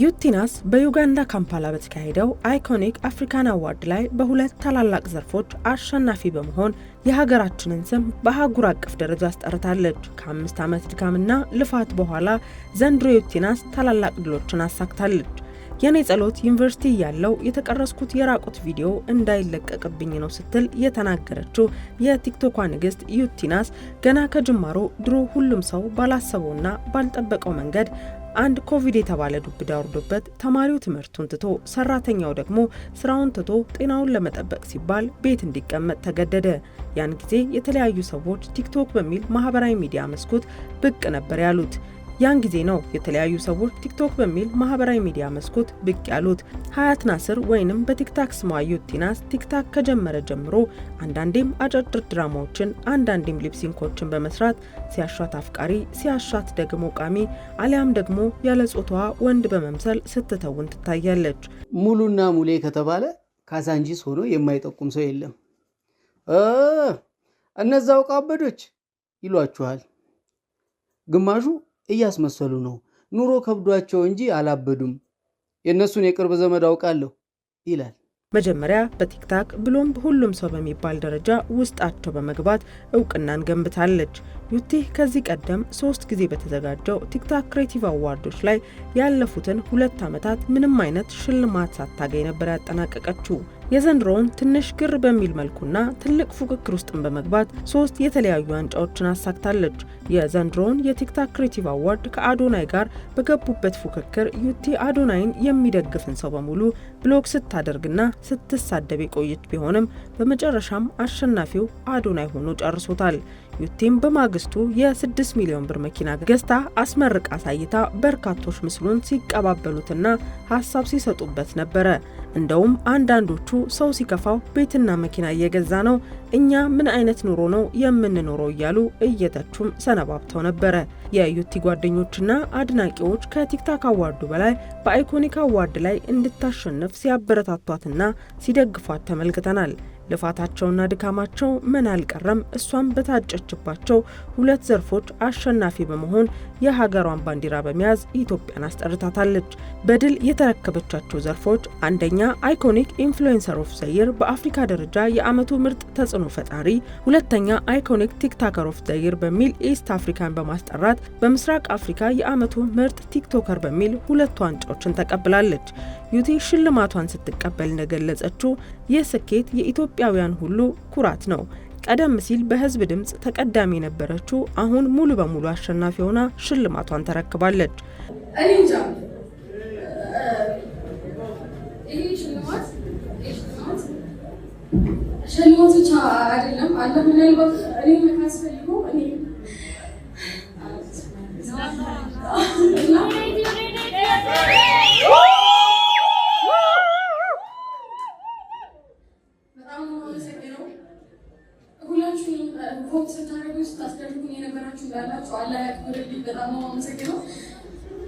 ዩቲናስ በዩጋንዳ ካምፓላ በተካሄደው አይኮኒክ አፍሪካን አዋርድ ላይ በሁለት ታላላቅ ዘርፎች አሸናፊ በመሆን የሀገራችንን ስም በአህጉር አቀፍ ደረጃ አስጠርታለች። ከ5 ዓመት ድካምና ልፋት በኋላ ዘንድሮ ዩቲናስ ታላላቅ ድሎችን አሳክታለች። የኔ ጸሎት ዩኒቨርሲቲ ያለው የተቀረስኩት የራቁት ቪዲዮ እንዳይለቀቅብኝ ነው ስትል የተናገረችው የቲክቶክ ንግስት ዩቲናስ ገና ከጅማሮ ድሮ ሁሉም ሰው ባላሰበውና ባልጠበቀው መንገድ አንድ ኮቪድ የተባለ ዱብዳ ወርዶበት ተማሪው ትምህርቱን ትቶ ሰራተኛው ደግሞ ስራውን ትቶ ጤናውን ለመጠበቅ ሲባል ቤት እንዲቀመጥ ተገደደ። ያን ጊዜ የተለያዩ ሰዎች ቲክቶክ በሚል ማህበራዊ ሚዲያ መስኮት ብቅ ነበር ያሉት። ያን ጊዜ ነው የተለያዩ ሰዎች ቲክቶክ በሚል ማህበራዊ ሚዲያ መስኮት ብቅ ያሉት። ሀያት ናስር ወይንም በቲክታክ ስሟ ዩቲናስ ቲክታክ ከጀመረ ጀምሮ አንዳንዴም አጫጭር ድራማዎችን አንዳንዴም ሊፕሲንኮችን በመስራት ሲያሻት አፍቃሪ ሲያሻት ደግሞ ቃሚ አሊያም ደግሞ ያለ ጾታዋ ወንድ በመምሰል ስትተውን ትታያለች። ሙሉና ሙሌ ከተባለ ካዛንጂስ ሆኖ የማይጠቁም ሰው የለም። እነዛው ቃበዶች ይሏችኋል። ግማሹ እያስመሰሉ ነው። ኑሮ ከብዷቸው እንጂ አላበዱም። የእነሱን የቅርብ ዘመድ አውቃለሁ ይላል። መጀመሪያ በቲክታክ ብሎም በሁሉም ሰው በሚባል ደረጃ ውስጣቸው በመግባት እውቅናን ገንብታለች። ዩቲ ከዚህ ቀደም 3 ጊዜ በተዘጋጀው ቲክታክ ክሬቲቭ አዋርዶች ላይ ያለፉትን 2 ዓመታት ምንም አይነት ሽልማት ሳታገኝ ነበር ያጠናቀቀችው። የዘንድሮውን ትንሽ ግር በሚል መልኩና ትልቅ ፉክክር ውስጥን በመግባት 3 የተለያዩ ዋንጫዎችን አሳክታለች። የዘንድሮውን የቲክታክ ክሬቲቭ አዋርድ ከአዶናይ ጋር በገቡበት ፉክክር ዩቲ አዶናይን የሚደግፍን ሰው በሙሉ ብሎክ ስታደርግና ስትሳደብ የቆየች ቢሆንም በመጨረሻም አሸናፊው አዶናይ ሆኖ ጨርሶታል። ዩቲም በማግስቱ የ6 ሚሊዮን ብር መኪና ገዝታ አስመርቃ አሳይታ በርካቶች ምስሉን ሲቀባበሉትና ሀሳብ ሲሰጡበት ነበረ። እንደውም አንዳንዶቹ ሰው ሲከፋው ቤትና መኪና እየገዛ ነው፣ እኛ ምን አይነት ኑሮ ነው የምንኖረው እያሉ እየተቹም ሰነባብተው ነበረ። የዩቲ ጓደኞችና አድናቂዎች ከቲክታክ አዋርዱ በላይ በአይኮኒክ አዋርድ ላይ እንድታሸንፍ ሲያበረታቷትና ሲደግፏት ተመልክተናል። ልፋታቸውና ድካማቸው ምን አልቀረም። እሷም በታጨችባቸው 2 ዘርፎች አሸናፊ በመሆን የሀገሯን ባንዲራ በመያዝ ኢትዮጵያን አስጠርታታለች። በድል የተረከበቻቸው ዘርፎች አንደኛ አይኮኒክ ኢንፍሉዌንሰር ኦፍ ዘ ይር በአፍሪካ ደረጃ የአመቱ ምርጥ ተጽዕኖ ፈጣሪ፣ ሁለተኛ አይኮኒክ ቲክቶከር ኦፍ ዘ ይር በሚል ኢስት አፍሪካን በማስጠራት በምስራቅ አፍሪካ የአመቱ ምርጥ ቲክቶከር በሚል 2 ዋንጫዎችን ተቀብላለች። ዩቲ ሽልማቷን ስትቀበል እንደገለጸችው ይህ ስኬት የኢትዮጵያውያን ሁሉ ኩራት ነው። ቀደም ሲል በህዝብ ድምጽ ተቀዳሚ የነበረችው አሁን ሙሉ በሙሉ አሸናፊ ሆና ሽልማቷን ተረክባለች። ሽልማት ብቻ አይደለም አለ ምናልባት እኔ መካስፈልገው እኔ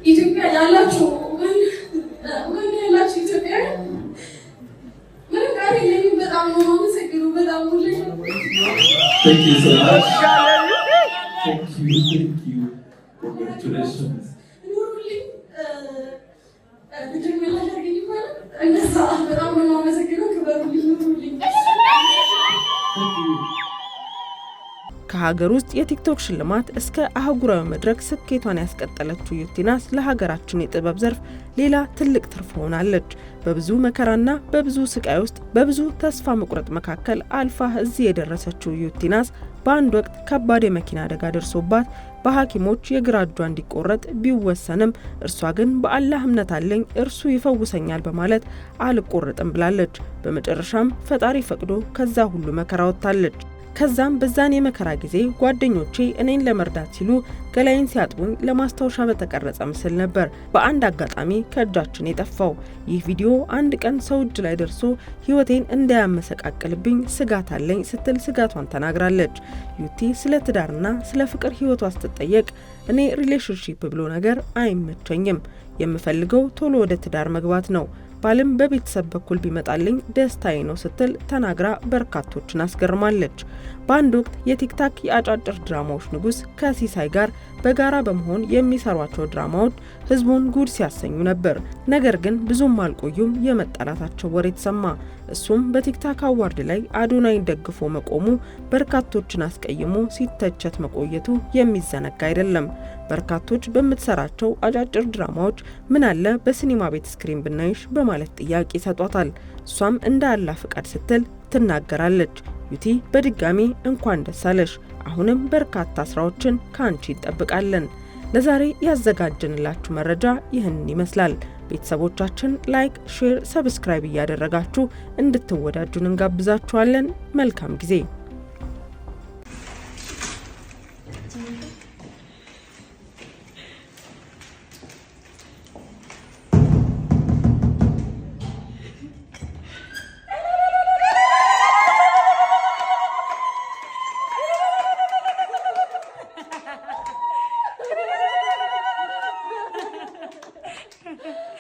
ኢትዮጵያ ያላችሁ ምን ያላችሁ ኢትዮጵያ ምንም ጋር የለኝም። በጣም ነው የማመሰግነው። በጣም ሁሉ Thank you so much. Thank you. Congratulations. በጣም ነው የማመሰግነው። ክበሩልኝ፣ ኑሩልኝ። ከሀገር ውስጥ የቲክቶክ ሽልማት እስከ አህጉራዊ መድረክ ስኬቷን ያስቀጠለችው ዩቲናስ ለሀገራችን የጥበብ ዘርፍ ሌላ ትልቅ ትርፍ ሆናለች። በብዙ መከራና በብዙ ስቃይ ውስጥ በብዙ ተስፋ መቁረጥ መካከል አልፋ እዚህ የደረሰችው ዩቲናስ በአንድ ወቅት ከባድ የመኪና አደጋ ደርሶባት በሐኪሞች የግራ እጇ እንዲቆረጥ ቢወሰንም እርሷ ግን በአላህ እምነት አለኝ እርሱ ይፈውሰኛል በማለት አልቆረጥም ብላለች። በመጨረሻም ፈጣሪ ፈቅዶ ከዛ ሁሉ መከራ ወጥታለች። ከዛም በዛን የመከራ ጊዜ ጓደኞቼ እኔን ለመርዳት ሲሉ ገላይን ሲያጥቡኝ ለማስታወሻ በተቀረጸ ምስል ነበር በአንድ አጋጣሚ ከእጃችን የጠፋው። ይህ ቪዲዮ አንድ ቀን ሰው እጅ ላይ ደርሶ ህይወቴን እንዳያመሰቃቅልብኝ ስጋት አለኝ ስትል ስጋቷን ተናግራለች። ዩቲ ስለ ትዳርና ስለ ፍቅር ህይወቷ ስትጠየቅ እኔ ሪሌሽንሺፕ ብሎ ነገር አይመቸኝም፣ የምፈልገው ቶሎ ወደ ትዳር መግባት ነው፣ ባልም በቤተሰብ በኩል ቢመጣልኝ ደስታዬ ነው ስትል ተናግራ በርካቶችን አስገርማለች። በአንድ ወቅት የቲክታክ የአጫጭር ድራማዎች ንጉስ ከሲሳይ ጋር በጋራ በመሆን የሚሰሯቸው ድራማዎች ህዝቡን ጉድ ሲያሰኙ ነበር። ነገር ግን ብዙም አልቆዩም የመጣላታቸው ወሬ ተሰማ። እሱም በቲክታክ አዋርድ ላይ አዶናይን ደግፎ መቆሙ በርካቶችን አስቀይሞ ሲተቸት መቆየቱ የሚዘነጋ አይደለም። በርካቶች በምትሰራቸው አጫጭር ድራማዎች ምን አለ በሲኒማ ቤት ስክሪን ብናይሽ በማለት ጥያቄ ሰጧታል። እሷም እንደ አላህ ፍቃድ ስትል ትናገራለች። ዩቲ በድጋሚ እንኳን ደስ አለሽ፣ አሁንም በርካታ ስራዎችን ካንቺ እንጠብቃለን። ለዛሬ ያዘጋጀንላችሁ መረጃ ይህን ይመስላል። ቤተሰቦቻችን ላይክ፣ ሼር፣ ሰብስክራይብ እያደረጋችሁ እንድትወዳጁን እንጋብዛችኋለን። መልካም ጊዜ። Ha ha ha.